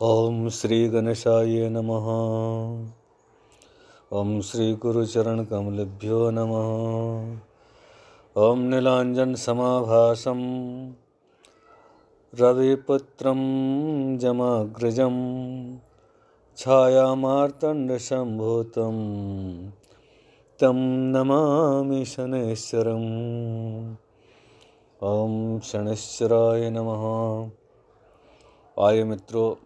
ओम श्री गणेशाय नमः। ओम श्री गुरुचरण कमलेभ्यो नमः। ओम नीलांजन समाभासं रविपुत्रं जमाग्रजं छायामार्तंड संभूतं तं नमामि शनैश्वरम्। ओम शनैश्वराय नमः। आइए मित्रों,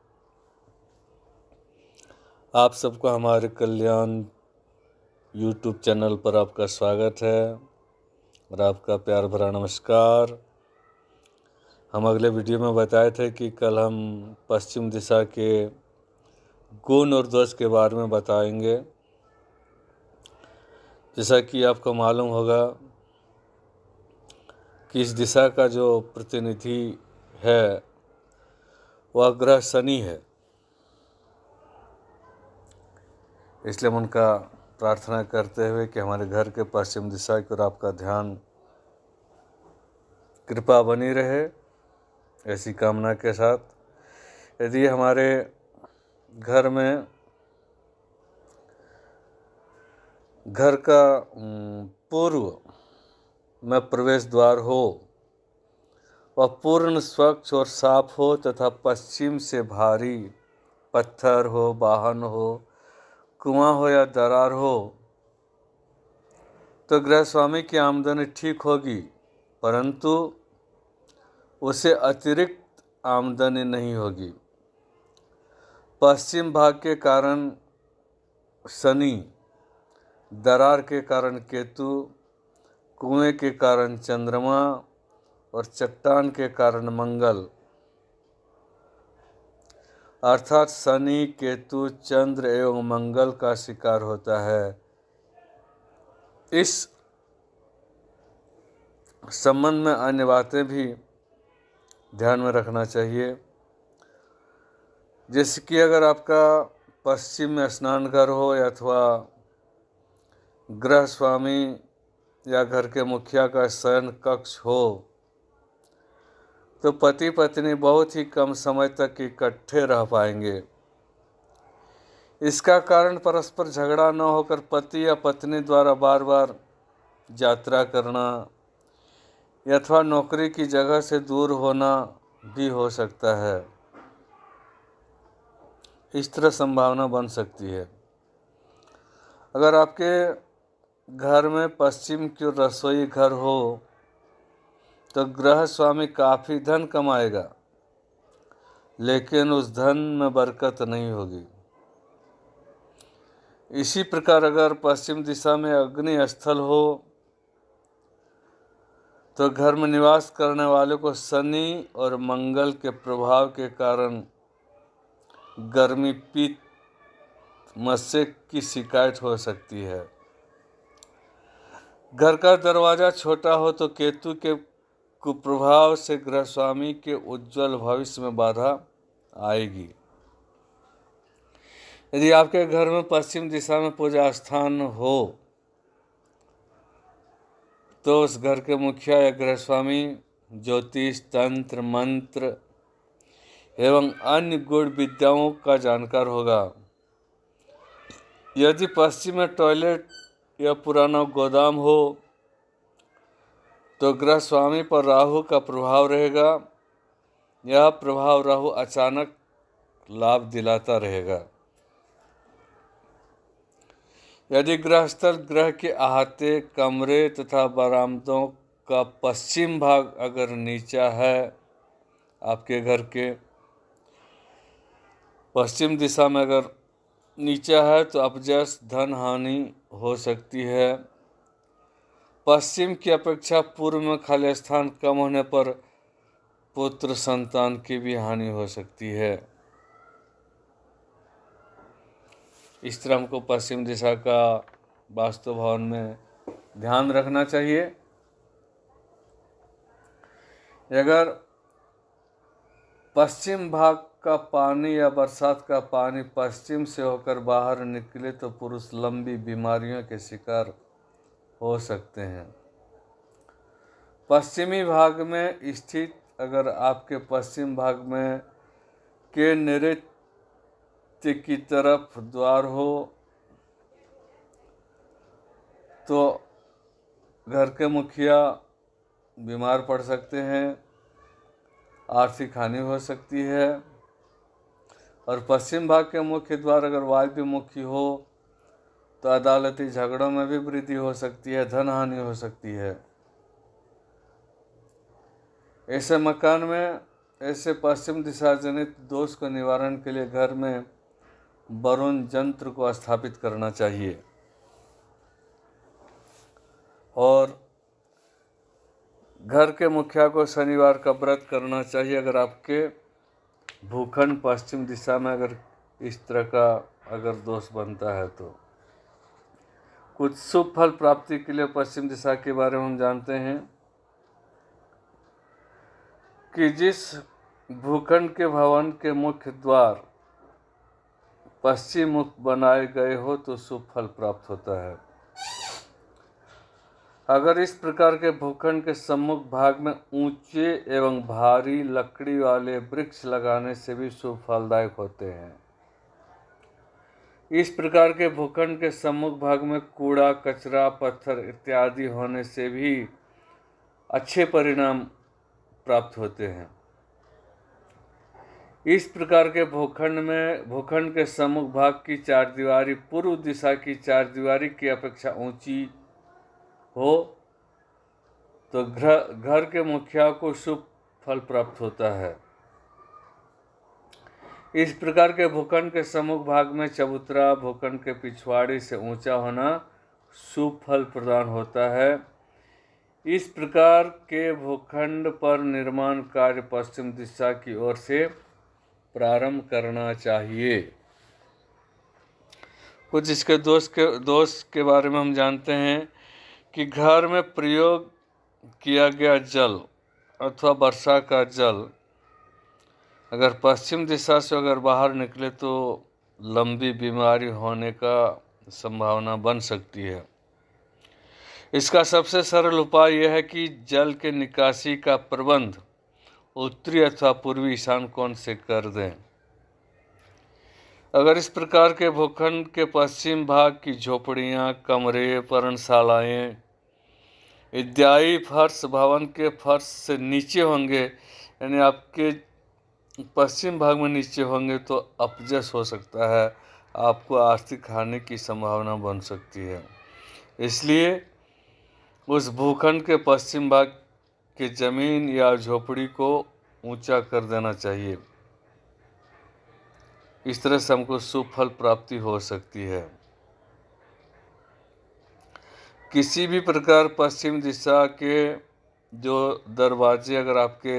आप सबको हमारे कल्याण YouTube चैनल पर आपका स्वागत है और आपका प्यार भरा नमस्कार। हम अगले वीडियो में बताए थे कि कल हम पश्चिम दिशा के गुण और दोष के बारे में बताएंगे। जैसा कि आपको मालूम होगा कि इस दिशा का जो प्रतिनिधि है वह ग्रह शनि है, इसलिए हम उनका प्रार्थना करते हुए कि हमारे घर के पश्चिम दिशा की ओर आपका ध्यान कृपा बनी रहे, ऐसी कामना के साथ। यदि हमारे घर में घर का पूर्व में प्रवेश द्वार हो, वह पूर्ण स्वच्छ और साफ हो तथा पश्चिम से भारी पत्थर हो, वाहन हो, कुआं हो या दरार हो, तो गृह स्वामी की आमदनी ठीक होगी, परंतु उसे अतिरिक्त आमदनी नहीं होगी। पश्चिम भाग के कारण शनि, दरार के कारण केतु, कुएं के कारण चंद्रमा और चट्टान के कारण मंगल, अर्थात शनि, केतु, चंद्र एवं मंगल का शिकार होता है। इस संबंध में अन्य बातें भी ध्यान में रखना चाहिए, जैसे कि अगर आपका पश्चिम में स्नान घर हो अथवा गृह स्वामी या घर के मुखिया का शयन कक्ष हो, तो पति पत्नी बहुत ही कम समय तक इकट्ठे रह पाएंगे। इसका कारण परस्पर झगड़ा न होकर पति या पत्नी द्वारा बार बार यात्रा करना अथवा नौकरी की जगह से दूर होना भी हो सकता है। इस तरह संभावना बन सकती है। अगर आपके घर में पश्चिम की ओर रसोई घर हो तो गृह स्वामी काफ़ी धन कमाएगा, लेकिन उस धन में बरकत नहीं होगी। इसी प्रकार अगर पश्चिम दिशा में अग्नि स्थल हो तो घर में निवास करने वाले को शनि और मंगल के प्रभाव के कारण गर्मी, पित्त, मस्से की शिकायत हो सकती है। घर का दरवाजा छोटा हो तो केतु के कुप्रभाव से गृह स्वामी के उज्जवल भविष्य में बाधा आएगी। यदि आपके घर में पश्चिम दिशा में पूजा स्थान हो तो उस घर के मुखिया या गृह स्वामी ज्योतिष, तंत्र, मंत्र एवं अन्य गुण विद्याओं का जानकार होगा। यदि पश्चिम में टॉयलेट या पुराना गोदाम हो तो गृह स्वामी पर राहु का प्रभाव रहेगा। यह प्रभाव राहु अचानक लाभ दिलाता रहेगा। यदि गृहस्थल ग्रह के अहाते, कमरे तथा बरामदों का पश्चिम भाग अगर नीचा है, आपके घर के पश्चिम दिशा में अगर नीचा है तो अपजस, धन हानि हो सकती है। पश्चिम की अपेक्षा पूर्व में खाली स्थान कम होने पर पुत्र संतान की भी हानि हो सकती है। इस तरह हमको पश्चिम दिशा का वास्तु भवन में ध्यान रखना चाहिए। अगर पश्चिम भाग का पानी या बरसात का पानी पश्चिम से होकर बाहर निकले तो पुरुष लंबी बीमारियों के शिकार हो सकते हैं। पश्चिमी भाग में स्थित अगर आपके पश्चिम भाग में के नैऋत्य नैऋत्य की तरफ द्वार हो तो घर के मुखिया बीमार पड़ सकते हैं, आर्थिक हानि हो सकती है। और पश्चिम भाग के मुख्य द्वार अगर वायव्यमुखी हो तो अदालती झगड़ों में भी वृद्धि हो सकती है, धन हानि हो सकती है। ऐसे मकान में ऐसे पश्चिम दिशा जनित दोष को निवारण के लिए घर में वरुण यंत्र को स्थापित करना चाहिए। और घर के मुखिया को शनिवार का व्रत करना चाहिए अगर आपके भूखंड पश्चिम दिशा में अगर इस तरह का अगर दोष बनता है तो। कुछ शुभ फल प्राप्ति के लिए पश्चिम दिशा के बारे में हम जानते हैं कि जिस भूखंड के भवन के मुख्य द्वार पश्चिम मुख बनाए गए हो तो शुभ फल प्राप्त होता है। अगर इस प्रकार के भूखंड के सम्मुख भाग में ऊंचे एवं भारी लकड़ी वाले वृक्ष लगाने से भी शुभ फलदायक होते हैं। इस प्रकार के भूखंड के सम्मुख भाग में कूड़ा, कचरा, पत्थर इत्यादि होने से भी अच्छे परिणाम प्राप्त होते हैं। इस प्रकार के भूखंड के सम्मुख भाग की चारदीवारी पूर्व दिशा की चारदीवारी की अपेक्षा ऊंची हो तो घर के मुखिया को शुभ फल प्राप्त होता है। इस प्रकार के भूखंड के सम्मुख भाग में चबूतरा भूखंड के पिछवाड़े से ऊंचा होना शुभ फल प्रदान होता है। इस प्रकार के भूखंड पर निर्माण कार्य पश्चिम दिशा की ओर से प्रारंभ करना चाहिए। कुछ इसके दोष के बारे में हम जानते हैं कि घर में प्रयोग किया गया जल अथवा वर्षा का जल अगर पश्चिम दिशा से अगर बाहर निकले तो लंबी बीमारी होने का संभावना बन सकती है। इसका सबसे सरल उपाय यह है कि जल के निकासी का प्रबंध उत्तरी अथवा पूर्वी ईशान कोण से कर दें। अगर इस प्रकार के भूखंड के पश्चिम भाग की झोपड़ियां, कमरे, पर्णशालाएं इत्यादि फर्श भवन के फर्श से नीचे होंगे, यानी आपके पश्चिम भाग में नीचे होंगे तो अपजस हो सकता है, आपको आर्थिक हानि की संभावना बन सकती है। इसलिए उस भूखंड के पश्चिम भाग की जमीन या झोपड़ी को ऊंचा कर देना चाहिए। इस तरह से हमको शुभ फल प्राप्ति हो सकती है। किसी भी प्रकार पश्चिम दिशा के जो दरवाजे अगर आपके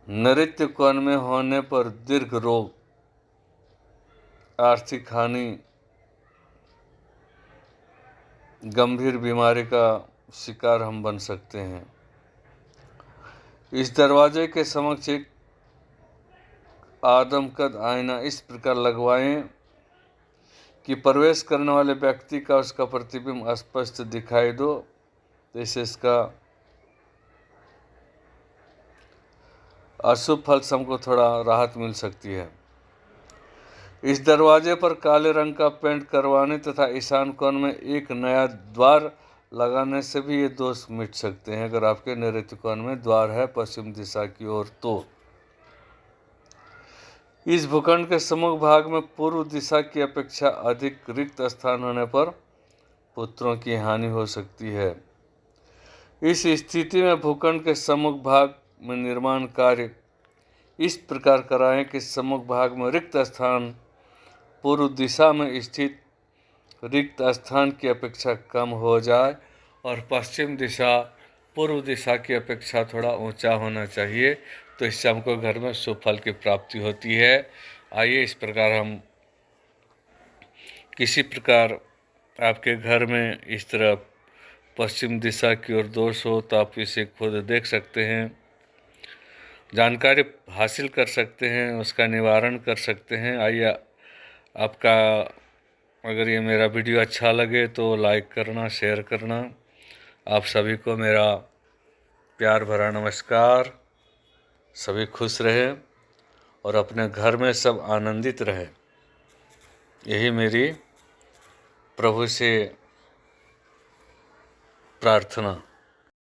नैऋत्य कोण में होने पर दीर्घ रोग, आर्थिक हानि, गंभीर बीमारी का शिकार हम बन सकते हैं। इस दरवाजे के समक्ष एक आदमकद आईना इस प्रकार लगवाएं कि प्रवेश करने वाले व्यक्ति का उसका प्रतिबिंब स्पष्ट दिखाई दो, तो इससे इसका अशुभ फल से हमको थोड़ा राहत मिल सकती है। इस दरवाजे पर काले रंग का पेंट करवाने तथा ईशान कोण में एक नया द्वार लगाने से भी ये दोष मिट सकते हैं अगर आपके नैऋत्य कोण में द्वार है पश्चिम दिशा की ओर तो। इस भूखंड के सम्मुख भाग में पूर्व दिशा की अपेक्षा अधिक रिक्त स्थान होने पर पुत्रों की हानि हो सकती है। इस स्थिति में भूखंड के सम्मुख भाग में निर्माण कार्य इस प्रकार कराएं कि सम्मुख भाग में रिक्त स्थान पूर्व दिशा में स्थित रिक्त स्थान की अपेक्षा कम हो जाए और पश्चिम दिशा पूर्व दिशा की अपेक्षा थोड़ा ऊंचा होना चाहिए, तो इससे हमको घर में शुभ फल की प्राप्ति होती है। आइए इस प्रकार हम किसी प्रकार आपके घर में इस तरह पश्चिम दिशा की ओर दोष हो तो आप इसे खुद देख सकते हैं, जानकारी हासिल कर सकते हैं, उसका निवारण कर सकते हैं। आइए आपका अगर ये मेरा वीडियो अच्छा लगे तो लाइक करना, शेयर करना। आप सभी को मेरा प्यार भरा नमस्कार। सभी खुश रहें और अपने घर में सब आनंदित रहे। यही मेरी प्रभु से प्रार्थना।